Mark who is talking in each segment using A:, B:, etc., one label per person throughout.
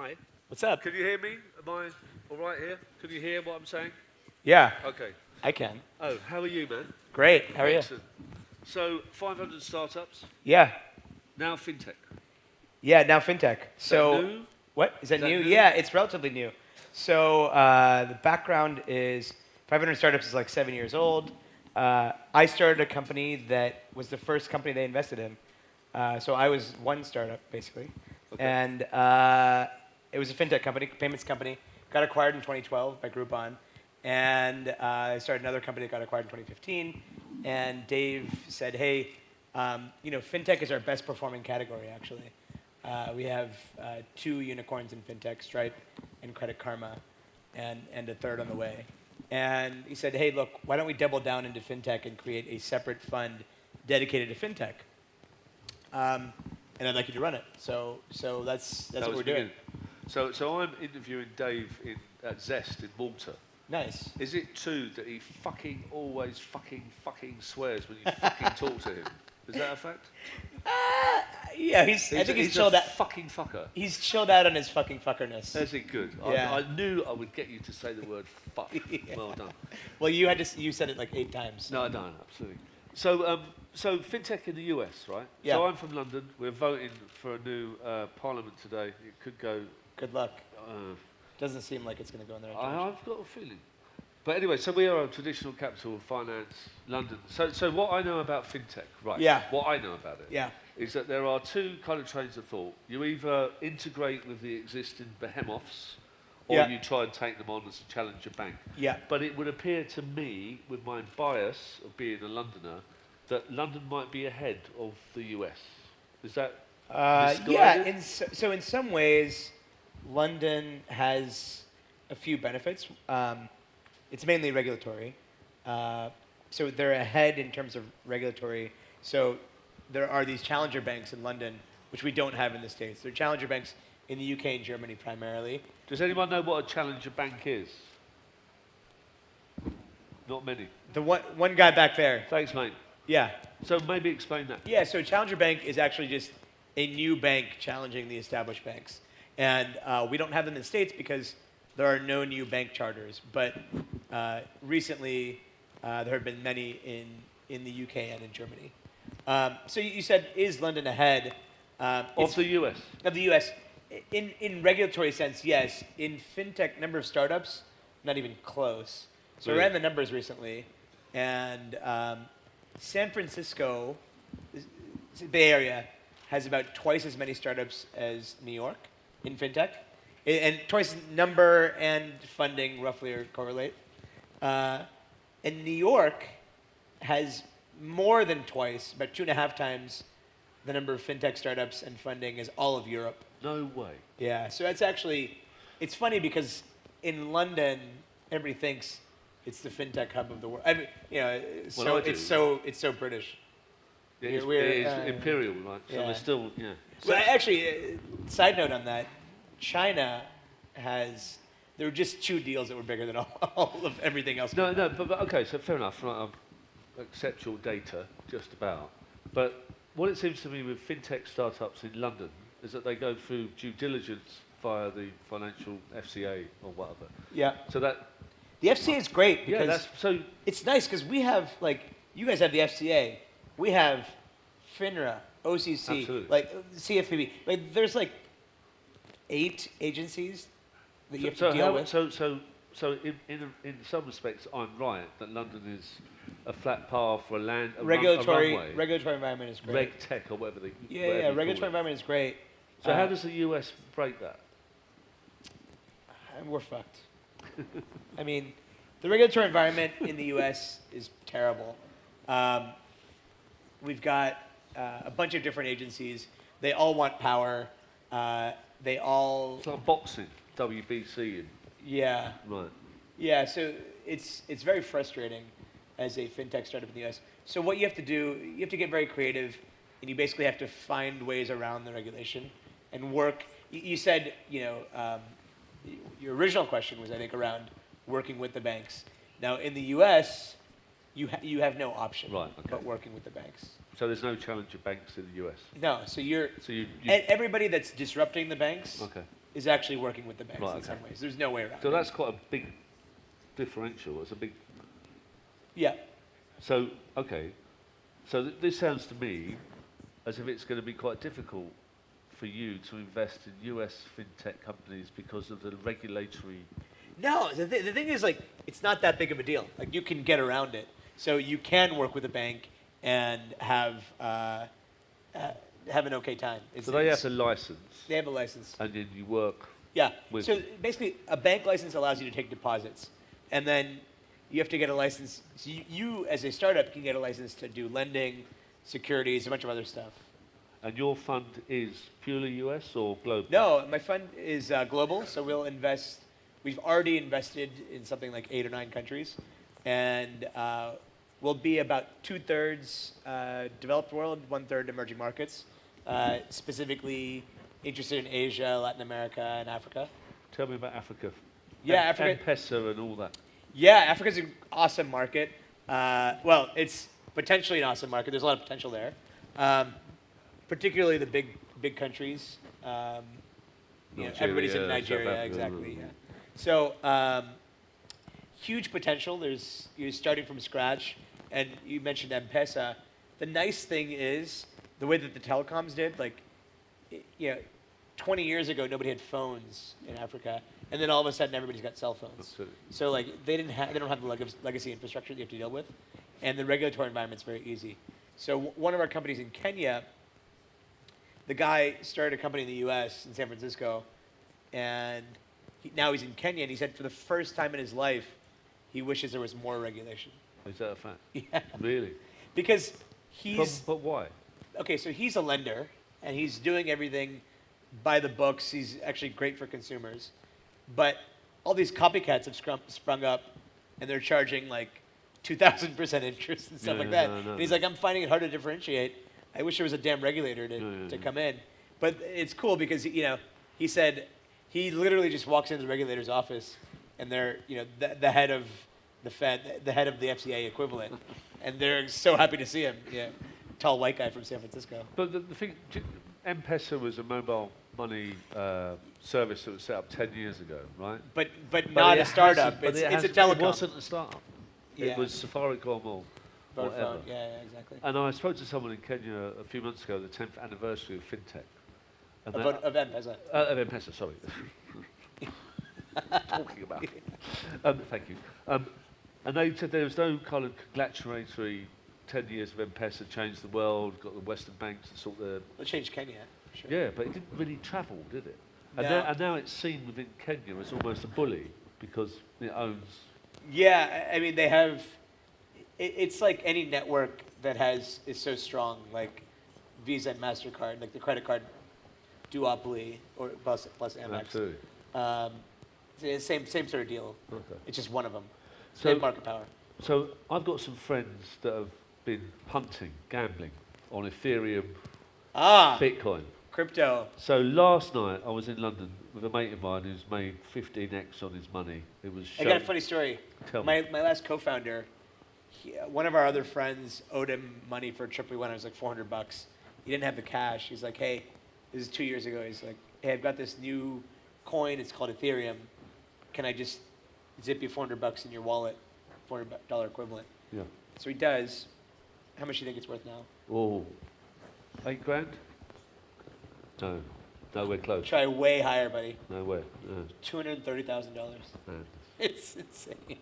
A: Hi.
B: What's up?
A: Can you hear me? Am I all right here? Can you hear what I'm saying?
B: Yeah,
A: Okay.
B: I can.
A: Oh, how are you, man?
B: Great. How are you?
A: Excellent. So, 500 startups,
B: Yeah.
A: now fintech.
B: Yeah, now fintech. So,
A: new?
B: what? Is that
A: Is that
B: new?
A: new?
B: Yeah, it's relatively new. So, the background is 500 Startups is like 7 years old. I started a company that was the first company they invested in. So I was one startup, basically.
A: Okay.
B: And it was a fintech company, payments company. Got acquired in 2012 by Groupon. And I started another company that got acquired in 2015. And Dave said, hey, fintech is our best performing category, actually. We have 2 unicorns in fintech, Stripe and Credit Karma, and a third on the way. And he said, hey, look, why don't we double down into fintech and create a separate fund dedicated to fintech? And I'd like you to run it. So that's what we're doing.
A: So I'm interviewing Dave at Zest in Malta.
B: Nice.
A: Is it true that he fucking always fucking swears when you fucking talk to him? Is that a fact?
B: Yeah, I think he's chilled out.
A: Fucking fucker.
B: He's chilled out on his fucking fuckerness.
A: Is it good?
B: Yeah.
A: I knew I would get you to say the word fuck. Yeah. Well done.
B: Well, you said it like 8 times. So.
A: No, I don't, absolutely. So fintech in the US, right?
B: Yeah.
A: So I'm from London. We're voting for a new parliament today. It could go.
B: Good luck. Doesn't seem like it's going to go in the right direction.
A: I've got a feeling. But anyway, so we are a traditional capital of finance, London. So what I know about fintech, right?
B: Yeah.
A: What I know about it.
B: Yeah.
A: Is that there are 2 kind of trains of thought. You either integrate with the existing behemoths, or
B: Yeah.
A: you try and take them on as a challenger bank.
B: Yeah.
A: But it would appear to me, with my bias of being a Londoner, that London might be ahead of the US. Is that
B: yeah. In some ways, London has a few benefits. It's mainly regulatory. So they're ahead in terms of regulatory. So there are these challenger banks in London, which we don't have in the States. They're challenger banks in the UK and Germany primarily.
A: Does anyone know what a challenger bank is? Not many.
B: The one guy back there.
A: Thanks, mate.
B: Yeah.
A: So maybe explain that.
B: Yeah, so challenger bank is actually just a new bank challenging the established banks. And we don't have them in the States because there are no new bank charters. But recently, there have been many in the UK and in Germany. So you said, is London ahead?
A: Of the US?
B: Of the US. In regulatory sense, yes. In fintech, number of startups, not even close. So I ran the numbers recently. And San Francisco, Bay Area, has about twice as many startups as New York in fintech. And twice number and funding roughly correlate. And New York has more than twice, about 2.5 times the number of fintech startups and funding as all of Europe.
A: No way.
B: Yeah, so it's funny because in London, everybody thinks it's the fintech hub of the world. I mean, it's so British.
A: Yeah, it is imperial, right? So they're still, yeah.
B: So actually, side note on that, China there were just 2 deals that were bigger than all of everything else.
A: No, but okay, so fair enough. Right, I accept your data, just about. But what it seems to me with fintech startups in London is that they go through due diligence via the financial FCA or whatever.
B: Yeah.
A: So that...
B: The FCA is great because
A: so
B: it's nice because we have, you guys have the FCA. We have FINRA, OCC,
A: absolutely.
B: CFPB. There's 8 agencies that you have to deal with.
A: So in some respects, I'm right that London is a flat path for a
B: regulatory
A: runway.
B: Regulatory environment is great.
A: RegTech or whatever they.
B: Yeah. Regulatory environment is great.
A: So how does the US break that?
B: We're fucked. I mean, the regulatory environment in the US is terrible. We've got a bunch of different agencies. They all want power.
A: It's like boxing, WBC.
B: Yeah.
A: Right.
B: Yeah, so it's very frustrating as a fintech startup in the US. So what you have to do, you have to get very creative, and you basically have to find ways around the regulation and work. You said, your original question was, I think, around working with the banks. Now, in the US, you have no option but working with the banks.
A: So there's no challenger banks in the US?
B: No, so and everybody that's disrupting the banks is actually working with the banks
A: Right,
B: in
A: okay.
B: some ways. There's no way around
A: So
B: it.
A: that's quite a big differential. It's a big.
B: Yeah.
A: So okay. So this sounds to me as if it's going to be quite difficult for you to invest in US fintech companies because of the regulatory.
B: No, the thing is, like, it's not that big of a deal. Like, you can get around it. So you can work with a bank and have an okay time.
A: So they have a license,
B: They have a license.
A: and then you work.
B: Yeah.
A: With
B: So basically, a bank license allows you to take deposits, and then you have to get a license. So you as a startup, can get a license to do lending, securities, a bunch of other stuff.
A: And your fund is purely US or global?
B: No, my fund is global, so we'll invest. We've already invested in something like 8 or 9 countries, and we'll be about 2/3 developed world, 1/3 emerging markets, specifically interested in Asia, Latin America, and Africa.
A: Tell me about Africa.
B: Yeah,
A: and
B: Africa.
A: M-Pesa and all that.
B: Yeah, Africa's an awesome market. Well, it's potentially an awesome market. There's a lot of potential there, particularly the big countries. Everybody's in
A: Nigeria, South
B: Nigeria,
A: Africa.
B: exactly. Yeah. So huge potential. You're starting from scratch, and you mentioned M-Pesa. The nice thing is the way that the telecoms did. Like, 20 years ago, nobody had phones in Africa, and then all of a sudden, everybody's got cell phones.
A: Absolutely.
B: So like they don't have the legacy infrastructure that you have to deal with, and the regulatory environment's very easy. So one of our companies in Kenya, the guy started a company in the U.S. in San Francisco, and now he's in Kenya, and he said for the first time in his life, he wishes there was more regulation.
A: Is that a fact?
B: Yeah.
A: Really?
B: Because he's
A: But why?
B: okay. So he's a lender, and he's doing everything by the books. He's actually great for consumers, but all these copycats have sprung up, and they're charging like 2,000% interest and stuff like that.
A: No,
B: And he's like, I'm finding it hard to differentiate. I wish there was a damn regulator to come in. But it's cool because he said he literally just walks into the regulator's office, and they're the head of the Fed, the head of the FCA equivalent, and they're so happy to see him. Yeah, tall white guy from San Francisco.
A: But the thing, M-Pesa was a mobile money service that was set up 10 years ago, right?
B: But not a startup. It's a telecom.
A: It wasn't a startup.
B: Yeah.
A: It was Safaricom or whatever.
B: Vodafone. Yeah, exactly.
A: And I spoke to someone in Kenya a few months ago, the 10th anniversary of Fintech. And
B: Of M-Pesa.
A: Of M-Pesa, sorry. Talking about it. Thank you. And they said there was no kind of congratulatory 10 years of M-Pesa changed the world, got the Western banks to sort the...
B: It changed Kenya, for sure.
A: Yeah, but it didn't really travel, did it? And,
B: No.
A: now it's seen within Kenya as almost a bully because it owns...
B: Yeah, I mean, they have... It's like any network that is so strong, like Visa and MasterCard, like the credit card duopoly, or plus Amex.
A: Absolutely.
B: It's the same sort of deal.
A: Okay.
B: It's just one of them.
A: So-
B: Same market power.
A: So I've got some friends that have been punting, gambling on Ethereum, Bitcoin.
B: Crypto.
A: So last night I was in London with a mate of mine who's made 15x on his money. It was
B: I got a funny story.
A: Tell
B: my
A: me.
B: last co-founder, one of our other friends owed him money for a trip we went on. It was like $400. He didn't have the cash. He's like, hey, this is 2 years ago. He's like, hey, I've got this new coin. It's called Ethereum. Can I just zip you $400 in your wallet, $400 equivalent?
A: Yeah.
B: So he does. How much do you think it's worth now?
A: Oh, 8 grand? No, nowhere close.
B: Try way higher, buddy.
A: Nowhere. No.
B: $230,000.
A: No.
B: It's insane.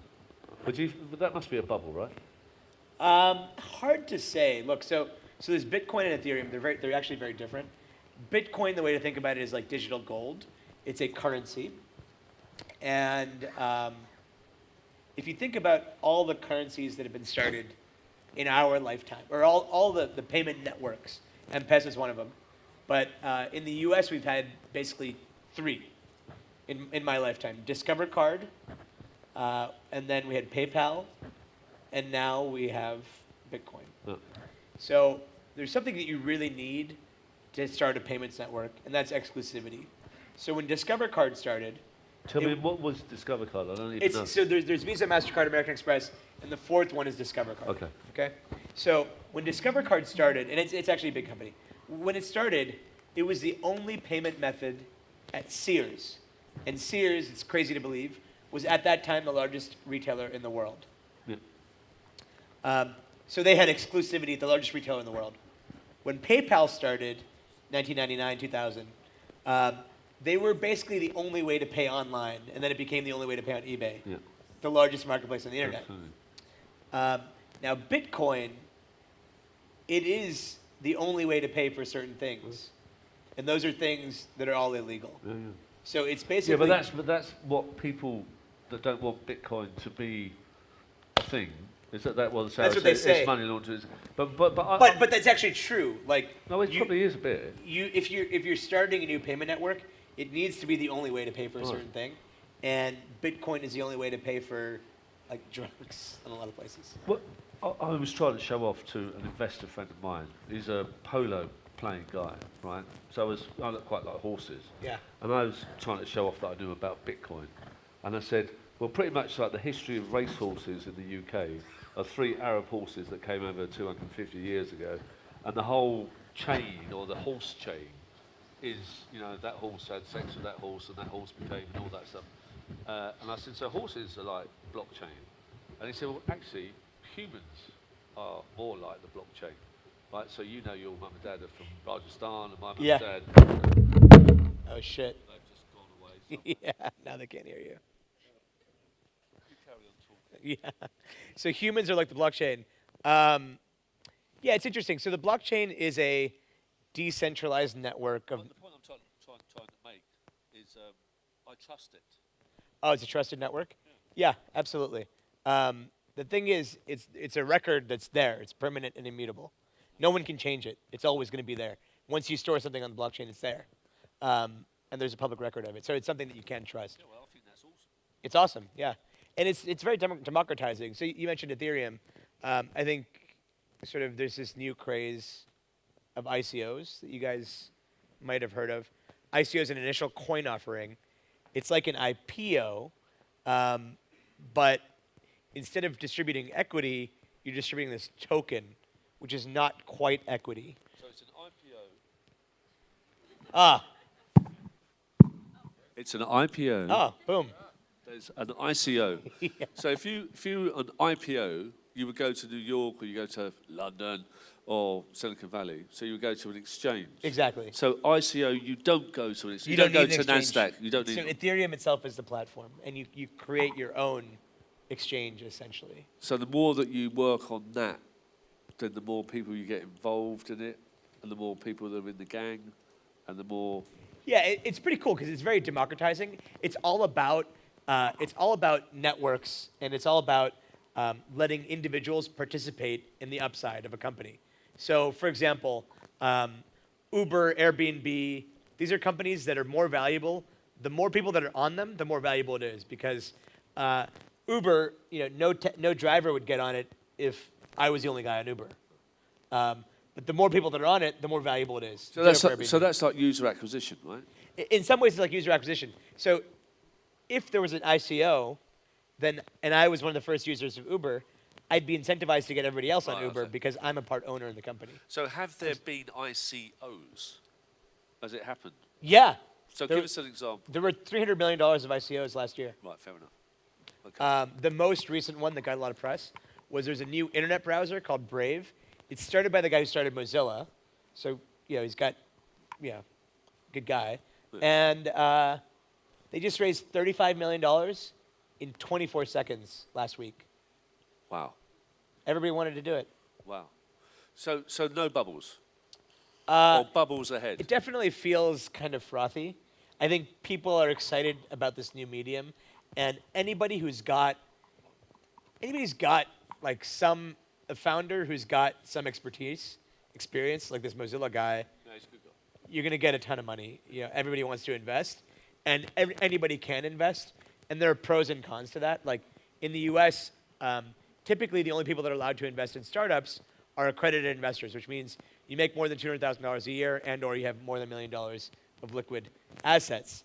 A: But that must be a bubble, right?
B: Hard to say. Look, so there's Bitcoin and Ethereum. They're actually very different. Bitcoin, the way to think about it is like digital gold. It's a currency, and if you think about all the currencies that have been started in our lifetime, or all the payment networks, M-Pesa is one of them. But in the U.S., we've had basically 3 in my lifetime: Discover Card, and then we had PayPal, and now we have Bitcoin.
A: No.
B: So there's something that you really need to start a payments network, and that's exclusivity. So when Discover Card started,
A: Tell me, what was Discover Card? I don't even know.
B: so there's Visa, MasterCard, American Express, and the 4th one is Discover Card.
A: Okay.
B: Okay. So when Discover Card started, and it's actually a big company. When it started, it was the only payment method at Sears. And Sears, it's crazy to believe, was at that time the largest retailer in the world.
A: Yeah.
B: So they had exclusivity at the largest retailer in the world. When PayPal started, 1999, 2000, they were basically the only way to pay online, and then it became the only way to pay on eBay,
A: Yeah.
B: the largest marketplace on the internet.
A: Absolutely.
B: Now, Bitcoin, it is the only way to pay for certain things, and those are things that are all illegal.
A: Yeah, yeah.
B: So it's basically
A: Yeah, but that's what people that don't want Bitcoin to be a thing. Is that what
B: That's what they say.
A: It's money laundering. But
B: but that's actually true. Like
A: no, it probably is a bit.
B: if you're starting a new payment network, it needs to be the only way to pay for a certain thing, and Bitcoin is the only way to pay for like drugs in a lot of places.
A: What I was trying to show off to an investor friend of mine. He's a polo playing guy, right? So I look quite like horses.
B: Yeah.
A: And I was trying to show off that I knew about Bitcoin. And I said, well, pretty much like the history of racehorses in the UK are 3 Arab horses that came over 250 years ago. And the whole chain, or the horse chain, is, that horse had sex with that horse and that horse became and all that stuff. And I said, so horses are like blockchain. And he said, well, actually, humans are more like the blockchain. Right, so your mum and dad are from Rajasthan, and my mum and dad.
B: Oh shit.
A: They've just gone away.
B: Yeah, now they can't hear you.
A: You carry on talking.
B: Yeah. So humans are like the blockchain. Yeah, it's interesting. So the blockchain is a decentralized network of.
A: Well, the point I'm trying to make is I trust it.
B: Oh, it's a trusted network. Yeah, absolutely. The thing is, it's a record that's there. It's permanent and immutable. No one can change it. It's always going to be there. Once you store something on the blockchain, it's there. And there's a public record of it. So it's something that you can trust.
A: Yeah, well, I think that's awesome.
B: It's awesome, yeah. And it's very democratizing. So you mentioned Ethereum. I think sort of there's this new craze of ICOs that you guys might have heard of. ICO is an initial coin offering. It's like an IPO, but instead of distributing equity, you're distributing this token, which is not quite equity.
A: So it's an IPO.
B: Ah.
A: It's an IPO.
B: Ah, boom.
A: There's an ICO.
B: Yeah.
A: So if you an IPO, you would go to New York or you go to London or Silicon Valley. So you would go to an exchange.
B: Exactly.
A: So ICO, you don't go to an exchange.
B: You
A: don't go
B: need
A: to
B: an exchange.
A: NASDAQ. You don't need.
B: So Ethereum itself is the platform, and you create your own exchange essentially.
A: So the more that you work on that, then the more people you get involved in it, and the more people that are in the gang, and the more.
B: Yeah, it's pretty cool because it's very democratizing. It's all about networks, and it's all about letting individuals participate in the upside of a company. So, for example, Uber, Airbnb, these are companies that are more valuable. The more people that are on them, the more valuable it is because Uber, no driver would get on it if I was the only guy on Uber. But the more people that are on it, the more valuable it is.
A: So that's like user acquisition, right?
B: In some ways, it's like user acquisition. So if there was an ICO, and I was one of the first users of Uber, I'd be incentivized to get everybody else on Uber because I'm a part owner in the company.
A: So have there been ICOs? Has it happened?
B: Yeah.
A: So give us an example.
B: There were $300 million of ICOs last year.
A: Right, fair enough. Okay.
B: The most recent one that got a lot of press was there's a new internet browser called Brave. It's started by the guy who started Mozilla. So, he's got, good guy.
A: Yeah.
B: And they just raised $35 million in 24 seconds last week.
A: Wow.
B: Everybody wanted to do it.
A: Wow. So no bubbles? Or bubbles ahead?
B: It definitely feels kind of frothy. I think people are excited about this new medium. And anybody who's got like a founder who's got some experience, like this Mozilla guy,
A: He's a good guy.
B: you're going to get a ton of money. Everybody wants to invest, and anybody can invest. And there are pros and cons to that. Like in the U.S., typically the only people that are allowed to invest in startups are accredited investors, which means you make more than $200,000 a year, and/or you have more than $1 million of liquid assets.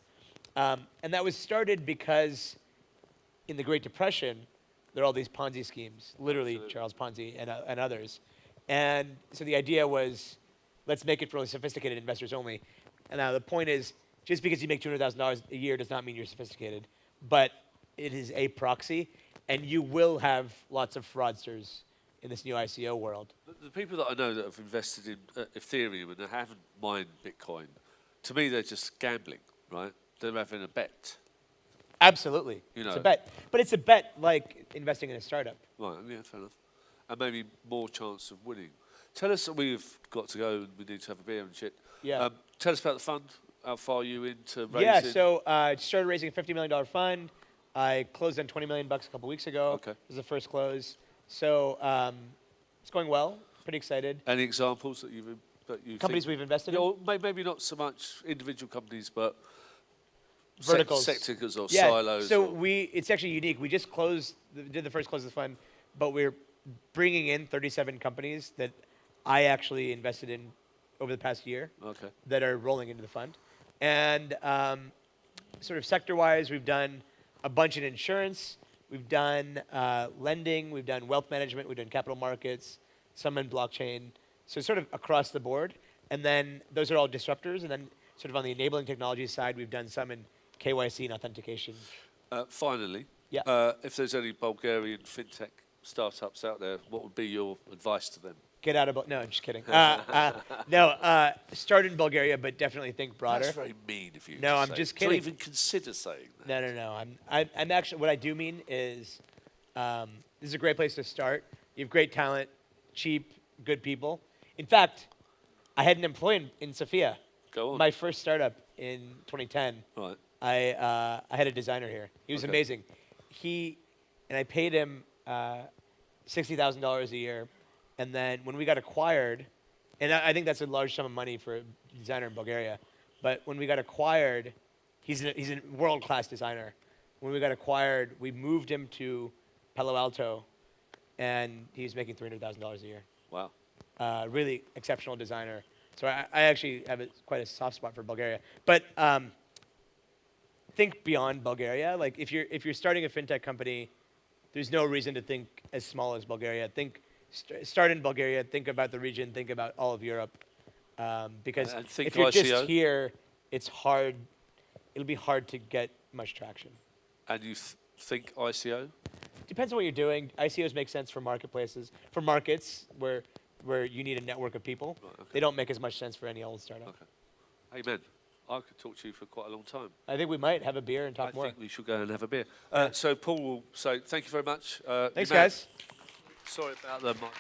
B: And that was started because in the Great Depression, there are all these Ponzi schemes, literally
A: Absolutely.
B: Charles Ponzi and others. And so the idea was, let's make it for really sophisticated investors only. And now the point is, just because you make $200,000 a year does not mean you're sophisticated, but it is a proxy, and you will have lots of fraudsters in this new ICO world.
A: The people that I know that have invested in Ethereum and they haven't mined Bitcoin, to me they're just gambling, right? They're having a bet.
B: Absolutely.
A: You know.
B: It's a bet. But it's a bet like investing in a startup.
A: Right, yeah, fair enough. And maybe more chance of winning. Tell us, we've got to go and we need to have a beer and shit.
B: Yeah.
A: Tell us about the fund. How far are you into raising?
B: Yeah, so I started raising a $50 million fund. I closed on $20 million a couple weeks ago.
A: Okay.
B: It was the first close. So it's going well. Pretty excited.
A: Any examples that you
B: Companies we've invested in?
A: Or maybe not so much individual companies, but
B: verticals.
A: Sectors or
B: yeah,
A: silos.
B: So it's actually unique. We just did the first close of the fund, but we're bringing in 37 companies that I actually invested in over the past year that are rolling into the fund. And sort of sector-wise, we've done a bunch in insurance. We've done lending. We've done wealth management. We've done capital markets, some in blockchain. So sort of across the board. And then those are all disruptors. And then sort of on the enabling technology side, we've done some in KYC and authentication.
A: Finally,
B: yeah.
A: If there's any Bulgarian fintech startups out there, what would be your advice to them?
B: Get out of no, I'm just kidding. Start in Bulgaria, but definitely think broader.
A: That's very mean of you.
B: No, I'm just kidding.
A: To even consider saying that.
B: No. I'm actually. What I do mean is, this is a great place to start. You have great talent, cheap, good people. In fact, I had an employee in Sofia.
A: Go on.
B: My first startup in 2010.
A: Right.
B: I had a designer here. He was amazing. And I paid him $60,000 a year. And then when we got acquired, and I think that's a large sum of money for a designer in Bulgaria, but when we got acquired, he's a world-class designer. When we got acquired, we moved him to Palo Alto, and he's making $300,000 a year.
A: Wow.
B: Really exceptional designer. So I actually have quite a soft spot for Bulgaria. But think beyond Bulgaria. Like if you're starting a fintech company, there's no reason to think as small as Bulgaria. Start in Bulgaria, think about the region, think about all of Europe. Because if you're just here, it's hard. It'll be hard to get much traction.
A: And you think ICO?
B: Depends on what you're doing. ICOs make sense for marketplaces, for markets where you need a network of people. Right, okay. They don't make as much sense for any old startup.
A: Okay. Amen. I could talk to you for quite a long time.
B: I think we might have a beer and talk more.
A: I think we should go and have a beer. So Paul will say thank you very much.
B: Thanks, guys.
A: Sorry about the microphone.